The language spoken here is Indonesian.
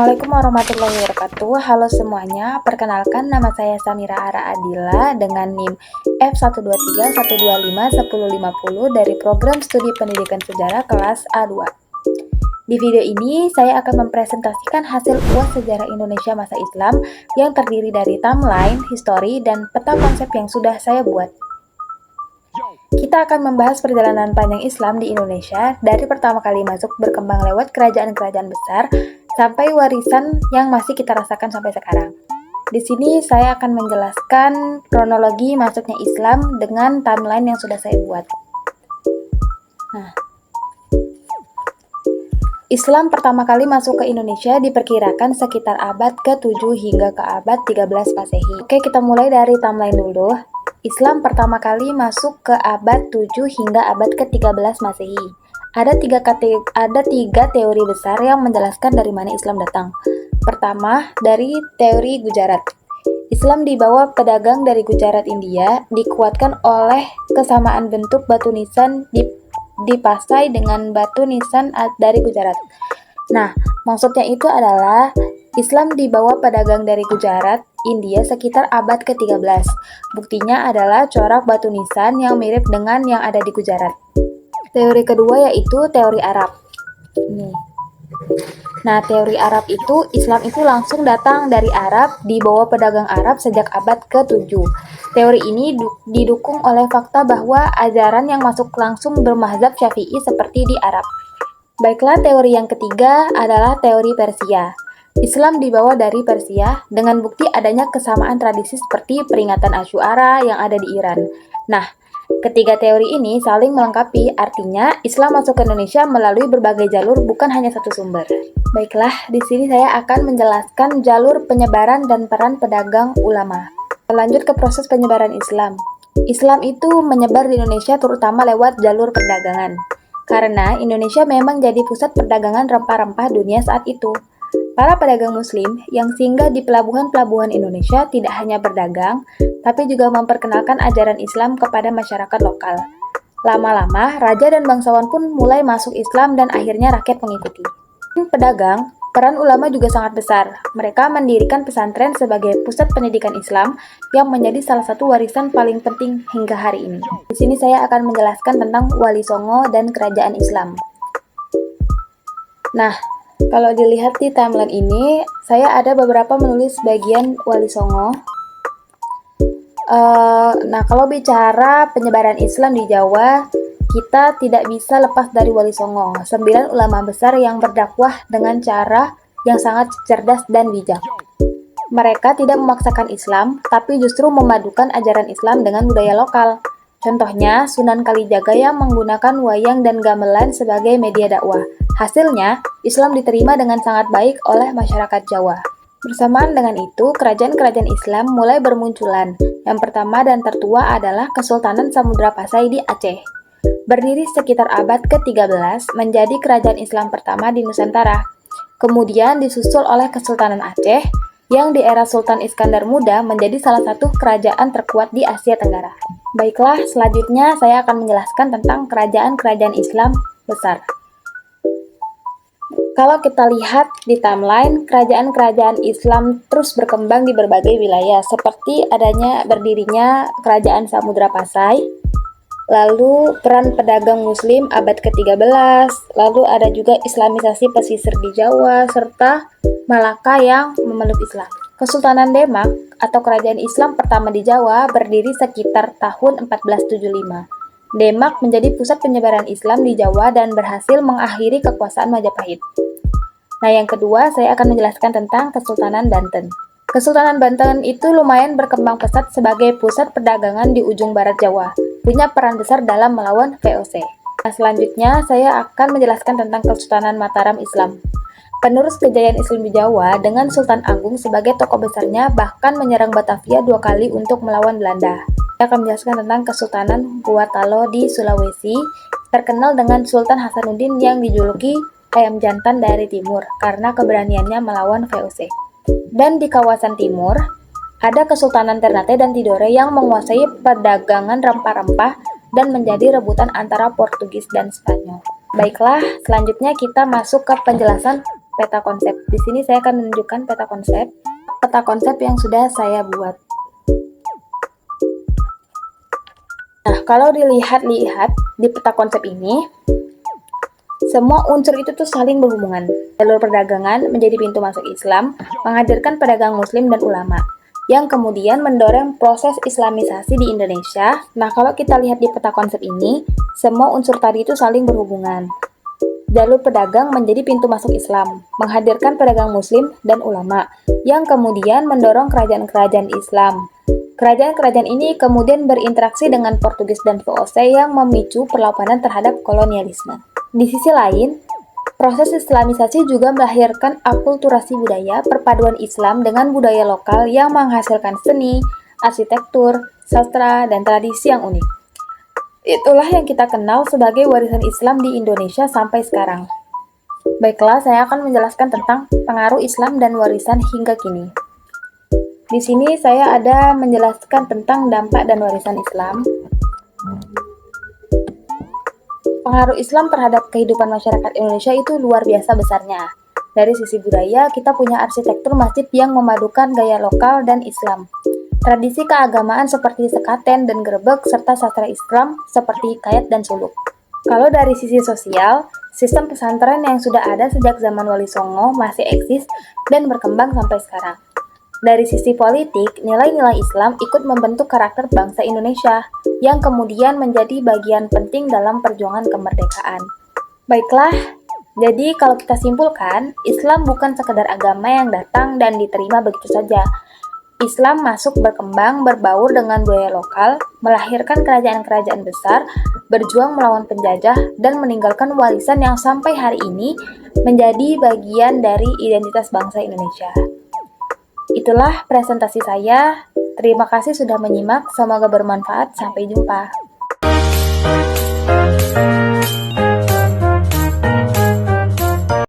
Assalamualaikum warahmatullahi wabarakatuh. Halo semuanya, perkenalkan nama saya Samira Ara Adila dengan NIM F123125150 dari Program Studi Pendidikan Sejarah kelas A2. Di video ini, saya akan mempresentasikan hasil UAS Sejarah Indonesia Masa Islam yang terdiri dari timeline, histori, dan peta konsep yang sudah saya buat. Kita akan membahas perjalanan panjang Islam di Indonesia dari pertama kali masuk berkembang lewat kerajaan-kerajaan besar sampai warisan yang masih kita rasakan sampai sekarang. Di sini saya akan menjelaskan kronologi masuknya Islam dengan timeline yang sudah saya buat. Islam pertama kali masuk ke Indonesia diperkirakan sekitar abad ke-7 hingga ke abad 13 Masehi. Oke, kita mulai dari timeline dulu. Islam pertama kali masuk ke abad 7 hingga abad ke-13 Masehi. Ada tiga teori besar yang menjelaskan dari mana Islam datang. Pertama, dari teori Gujarat. Islam dibawa pedagang dari Gujarat, India, dikuatkan oleh kesamaan bentuk batu nisan dipasai dengan batu nisan dari Gujarat. Nah, maksudnya itu adalah Islam dibawa pedagang dari Gujarat, India sekitar abad ke-13. Buktinya adalah corak batu nisan yang mirip dengan yang ada di Gujarat. Teori kedua yaitu teori Arab. Nah, teori Arab itu, Islam itu langsung datang dari Arab, dibawa pedagang Arab sejak abad ke-7. Teori ini didukung oleh fakta bahwa ajaran yang masuk langsung bermazhab Syafi'i seperti di Arab. Baiklah, teori yang ketiga adalah teori Persia. Islam dibawa dari Persia dengan bukti adanya kesamaan tradisi seperti peringatan Asyura yang ada di Iran. Nah, ketiga teori ini saling melengkapi, artinya Islam masuk ke Indonesia melalui berbagai jalur, bukan hanya satu sumber. Baiklah, di sini saya akan menjelaskan jalur penyebaran dan peran pedagang ulama. Lanjut ke proses penyebaran Islam. Islam itu menyebar di Indonesia terutama lewat jalur perdagangan. Karena Indonesia memang jadi pusat perdagangan rempah-rempah dunia saat itu. Para pedagang muslim yang singgah di pelabuhan-pelabuhan Indonesia tidak hanya berdagang, tapi juga memperkenalkan ajaran Islam kepada masyarakat lokal. Lama-lama, raja dan bangsawan pun mulai masuk Islam dan akhirnya rakyat mengikuti. Pedagang, peran ulama juga sangat besar. Mereka mendirikan pesantren sebagai pusat pendidikan Islam yang menjadi salah satu warisan paling penting hingga hari ini. Di sini saya akan menjelaskan tentang Wali Songo dan kerajaan Islam. Nah, kalau dilihat di timeline ini, saya ada beberapa menulis bagian Wali Songo. Nah, kalau bicara penyebaran Islam di Jawa, kita tidak bisa lepas dari Wali Songo, 9 ulama besar yang berdakwah dengan cara yang sangat cerdas dan bijak. Mereka tidak memaksakan Islam, tapi justru memadukan ajaran Islam dengan budaya lokal. Contohnya, Sunan Kalijaga yang menggunakan wayang dan gamelan sebagai media dakwah. Hasilnya, Islam diterima dengan sangat baik oleh masyarakat Jawa. Bersamaan dengan itu, kerajaan-kerajaan Islam mulai bermunculan. Yang pertama dan tertua adalah Kesultanan Samudra Pasai di Aceh. Berdiri sekitar abad ke-13, menjadi kerajaan Islam pertama di Nusantara. Kemudian disusul oleh Kesultanan Aceh, yang di era Sultan Iskandar Muda menjadi salah satu kerajaan terkuat di Asia Tenggara. Baiklah, selanjutnya saya akan menjelaskan tentang kerajaan-kerajaan Islam besar. Kalau kita lihat di timeline, kerajaan-kerajaan Islam terus berkembang di berbagai wilayah, seperti adanya berdirinya Kerajaan Samudra Pasai, lalu peran pedagang muslim abad ke-13, lalu ada juga islamisasi pesisir di Jawa, serta Malaka yang memeluk Islam. Kesultanan Demak atau kerajaan Islam pertama di Jawa berdiri sekitar tahun 1475. Demak menjadi pusat penyebaran Islam di Jawa dan berhasil mengakhiri kekuasaan Majapahit. Nah, yang kedua saya akan menjelaskan tentang Kesultanan Banten. Kesultanan Banten itu lumayan berkembang pesat sebagai pusat perdagangan di ujung barat Jawa, punya peran besar dalam melawan VOC. Nah, selanjutnya saya akan menjelaskan tentang Kesultanan Mataram Islam. Penerus kejayaan Islam di Jawa dengan Sultan Agung sebagai tokoh besarnya bahkan menyerang Batavia 2 kali untuk melawan Belanda. Saya akan menjelaskan tentang Kesultanan Gorontalo di Sulawesi, terkenal dengan Sultan Hasanuddin yang dijuluki ayam jantan dari timur karena keberaniannya melawan VOC. Dan di kawasan timur, ada Kesultanan Ternate dan Tidore yang menguasai perdagangan rempah-rempah dan menjadi rebutan antara Portugis dan Spanyol. Baiklah, selanjutnya kita masuk ke penjelasan peta konsep. Di sini saya akan menunjukkan peta konsep yang sudah saya buat. Nah, kalau dilihat-lihat di peta konsep ini, semua unsur itu tuh saling berhubungan. Jalur perdagangan menjadi pintu masuk Islam, menghadirkan pedagang muslim dan ulama, yang kemudian mendorong proses islamisasi di Indonesia. Nah, kalau kita lihat di peta konsep ini, semua unsur tadi itu saling berhubungan. Jalur pedagang menjadi pintu masuk Islam, menghadirkan pedagang muslim dan ulama, yang kemudian mendorong kerajaan-kerajaan Islam. Kerajaan-kerajaan ini kemudian berinteraksi dengan Portugis dan VOC yang memicu perlawanan terhadap kolonialisme. Di sisi lain, proses islamisasi juga melahirkan akulturasi budaya, perpaduan Islam dengan budaya lokal yang menghasilkan seni, arsitektur, sastra, dan tradisi yang unik. Itulah yang kita kenal sebagai warisan Islam di Indonesia sampai sekarang. Baiklah, saya akan menjelaskan tentang pengaruh Islam dan warisan hingga kini. Di sini saya ada menjelaskan tentang dampak dan warisan Islam. Pengaruh Islam terhadap kehidupan masyarakat Indonesia itu luar biasa besarnya. Dari sisi budaya, kita punya arsitektur masjid yang memadukan gaya lokal dan Islam. Tradisi keagamaan seperti sekaten dan grebek, serta sastra Islam seperti kayat dan suluk. Kalau dari sisi sosial, sistem pesantren yang sudah ada sejak zaman Wali Songo masih eksis dan berkembang sampai sekarang. Dari sisi politik, nilai-nilai Islam ikut membentuk karakter bangsa Indonesia, yang kemudian menjadi bagian penting dalam perjuangan kemerdekaan. Baiklah, jadi kalau kita simpulkan, Islam bukan sekedar agama yang datang dan diterima begitu saja. Islam masuk berkembang, berbaur dengan budaya lokal, melahirkan kerajaan-kerajaan besar, berjuang melawan penjajah, dan meninggalkan warisan yang sampai hari ini menjadi bagian dari identitas bangsa Indonesia. Itulah presentasi saya. Terima kasih sudah menyimak. Semoga bermanfaat. Sampai jumpa.